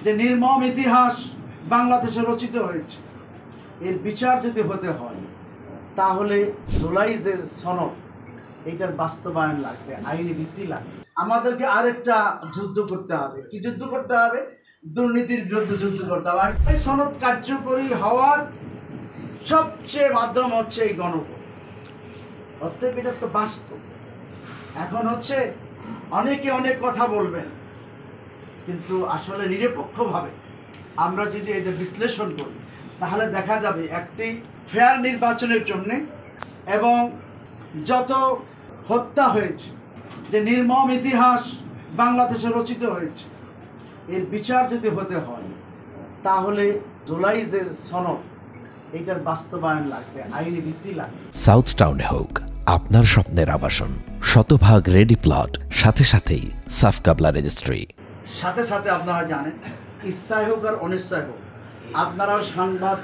যে নির্মম ইতিহাস বাংলাদেশে রচিত হয়েছে, এর বিচার যদি হতে হয় তাহলে জুলাই যে সনদ এইটার বাস্তবায়ন লাগবে, আইনি ভিত্তি লাগবে। আমাদেরকে আরেকটা যুদ্ধ করতে হবে। কি যুদ্ধ করতে হবে? দুর্নীতির বিরুদ্ধে যুদ্ধ করতে হবে। এই সনদ কার্যকরী হওয়ার সবচেয়ে মাধ্যম হচ্ছে এই গণভোট। অতএব এটা তো বাস্তব। এখন হচ্ছে অনেকে অনেক কথা বলবেন, কিন্তু আসলে নিরপেক্ষভাবে আমরা যদি এটা বিশ্লেষণ করি তাহলে দেখা যাবে একটি ফেয়ার নির্বাচনের জন্য এবং যত হত্যা হয়েছে, যে নির্মম ইতিহাস বাংলাদেশে রচিত হয়েছে, এর বিচার যদি হতে হয় তাহলে জুলাই যে সনদ এইটার বাস্তবায়ন লাগবে, আইনি ভিত্তি লাগবে। সাউথ টাউনে হোক আপনার স্বপ্নের আবাসন, শতভাগ রেডি প্লট, সাথে সাথেই সাফ কাবলা রেজিস্ট্রি। সাথে সাথে আপনারা জানেন, ইচ্ছায় হোক আর অনিচ্ছায় হোক, আপনারা সংবাদ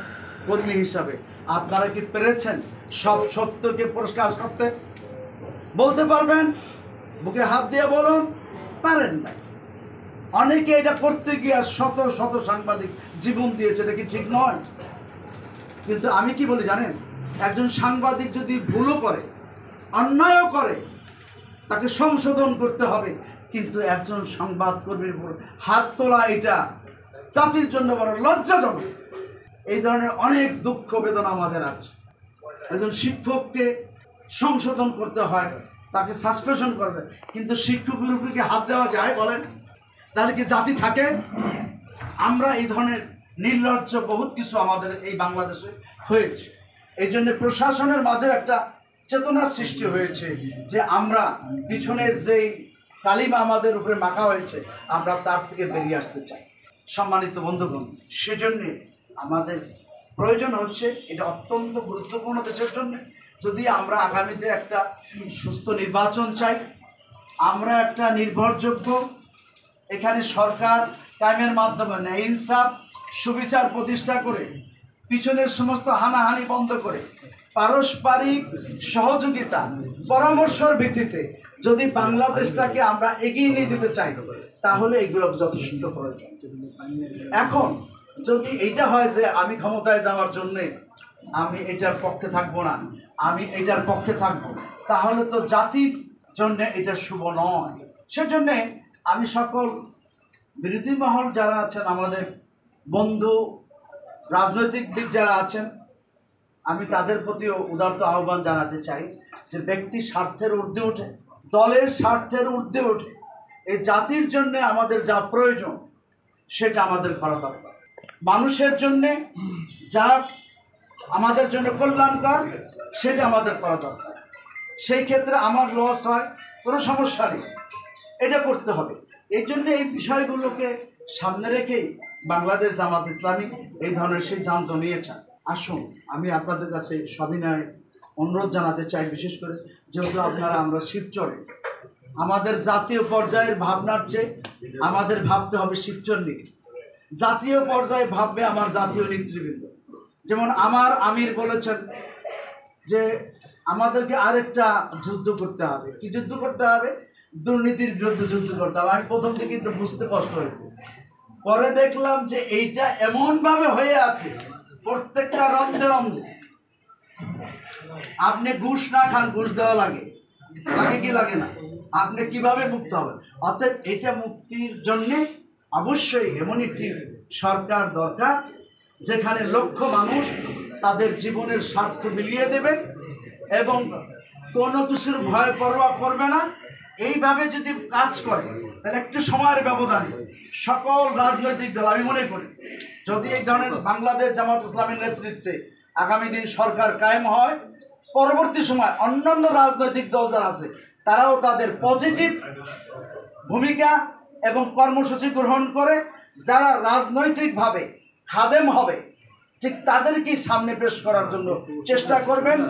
কর্মী হিসাবে আপনারা কি পেরেছেন সব সত্যকে পরিষ্কার করতে? বলতে পারবেন? বুকে হাত দিয়ে বলুন, পারেন না। অনেকে এটা করতে গিয়ে শত শত সাংবাদিক জীবন দিয়েছে, এটা কি ঠিক নয়? কিন্তু আমি কি বলি জানেন, একজন সাংবাদিক যদি ভুলও করে, অন্যায়ও করে, তাকে সংশোধন করতে হবে। কিন্তু একজন সংবাদকর্মীর উপর হাত তোলা এটা জাতির জন্য বড় লজ্জাজনক। এই ধরনের অনেক দুঃখ বেদনা আমাদের আছে। একজন শিক্ষককে সংশোধন করতে হয়, তাকে সাসপেনশন করা যায়, কিন্তু শিক্ষকের উপরে কি হাত দেওয়া যায় বলেন? তাহলে কি জাতি থাকে? আমরা এই ধরনের নির্লজ্জ বহুত কিছু আমাদের এই বাংলাদেশে হয়েছে। এই জন্য প্রশাসনের মাঝে একটা চেতনা সৃষ্টি হয়েছে যে আমরা পিছনের যেই কালিমা আমাদের উপরে মাখা হয়েছে, আমরা তার থেকে বেরিয়ে আসতে চাই। সম্মানিত বন্ধুগণ, সেজন্য আমাদের প্রয়োজন হচ্ছে, এটা অত্যন্ত গুরুত্বপূর্ণ দেশের জন্য। যদি আমরা আগামীতে একটা সুস্থ নির্বাচন চাই, আমরা একটা নির্ভরযোগ্য এখানে সরকার কায়েমের মাধ্যমে ন্যায় ইনসাফ সুবিচার প্রতিষ্ঠা করে, পিছনের সমস্ত হানাহানি বন্ধ করে, পারস্পরিক সহযোগিতা পরামর্শের ভিত্তিতে যদি বাংলাদেশটাকে আমরা এগিয়ে নিয়ে যেতে চাই, তাহলে এগুলো যথেষ্ট প্রয়োজন। এখন যদি এইটা হয় যে আমি ক্ষমতায় যাওয়ার জন্যে আমি এটার পক্ষে থাকবো না, আমি এটার পক্ষে থাকবো, তাহলে তো জাতির জন্যে এটা শুভ নয়। সেজন্যে আমি সকল বিরোধী মহল যারা আছেন, আমাদের বন্ধু রাজনৈতিকবিদ যারা আছেন, আমি তাদের প্রতিও উদারত আহ্বান জানাতে চাই যে ব্যক্তি স্বার্থের ঊর্ধ্বে ওঠে, দলের স্বার্থের ঊর্ধ্বে ওঠে, এই জাতির জন্য আমাদের যা প্রয়োজন সেটা আমাদের করা দরকার। মানুষের জন্যে যা আমাদের জন্য কল্যাণকর সেটা আমাদের করা দরকার। সেই ক্ষেত্রে আমার লস হয়, কোনো সমস্যা নেই, এটা করতে হবে। এই জন্য এই বিষয়গুলোকে সামনে রেখেই বাংলাদেশ জামাত ইসলামী এই ধরনের সিদ্ধান্ত নিয়েছেন। আসুন, আমি আপনাদের কাছে সবিনয় অনুরোধ জানাতে চাই, বিশেষ করে যেহেতু আপনারা আমরা শিবচরে, আমাদের জাতীয় পর্যায়ের ভাবনার চেয়ে আমাদের ভাবতে হবে শিবচর নিয়ে। জাতীয় পর্যায়ে ভাববে আমার জাতীয় নেতৃবৃন্দ। যেমন আমার আমির বলেছেন যে আমাদেরকে আরেকটা যুদ্ধ করতে হবে। কি যুদ্ধ করতে হবে? দুর্নীতির বিরুদ্ধে যুদ্ধ করতে হবে। আমি প্রথম থেকে একটু বুঝতে কষ্ট হয়েছে, পরে দেখলাম যে এইটা এমনভাবে হয়ে আছে প্রত্যেকটা রন্ধে রন্ধে। আপনি ঘুষ না খান, ঘুষ দেওয়া লাগে, লাগে কি লাগে না? আপনি কিভাবে মুক্ত হবেন? অতএব এটা মুক্তির জন্যে অবশ্যই এমন একটি সরকার দরকার যেখানে লক্ষ মানুষ তাদের জীবনের স্বার্থ মিলিয়ে দেবে এবং কোনো কিছুর ভয় পরোয়া করবে না। এইভাবে যদি কাজ করে তাহলে একটু সময়ের ব্যবধানে সকল রাজনৈতিক দল, আমি মনে করি যদি এই ধরনের বাংলাদেশ জামাত ইসলামের নেতৃত্বে আগামী দিন সরকার কায়েম হয়, পরবর্তী সময় অন্যান্য রাজনৈতিক দল যারা আছে তারাও তাদের পজিটিভ ভূমিকা এবং কর্মসূচি গ্রহণ করে যারা রাজনৈতিকভাবে খাদেম হবে, ঠিক তাদেরকেই সামনে পেশ করার জন্য চেষ্টা করবেন।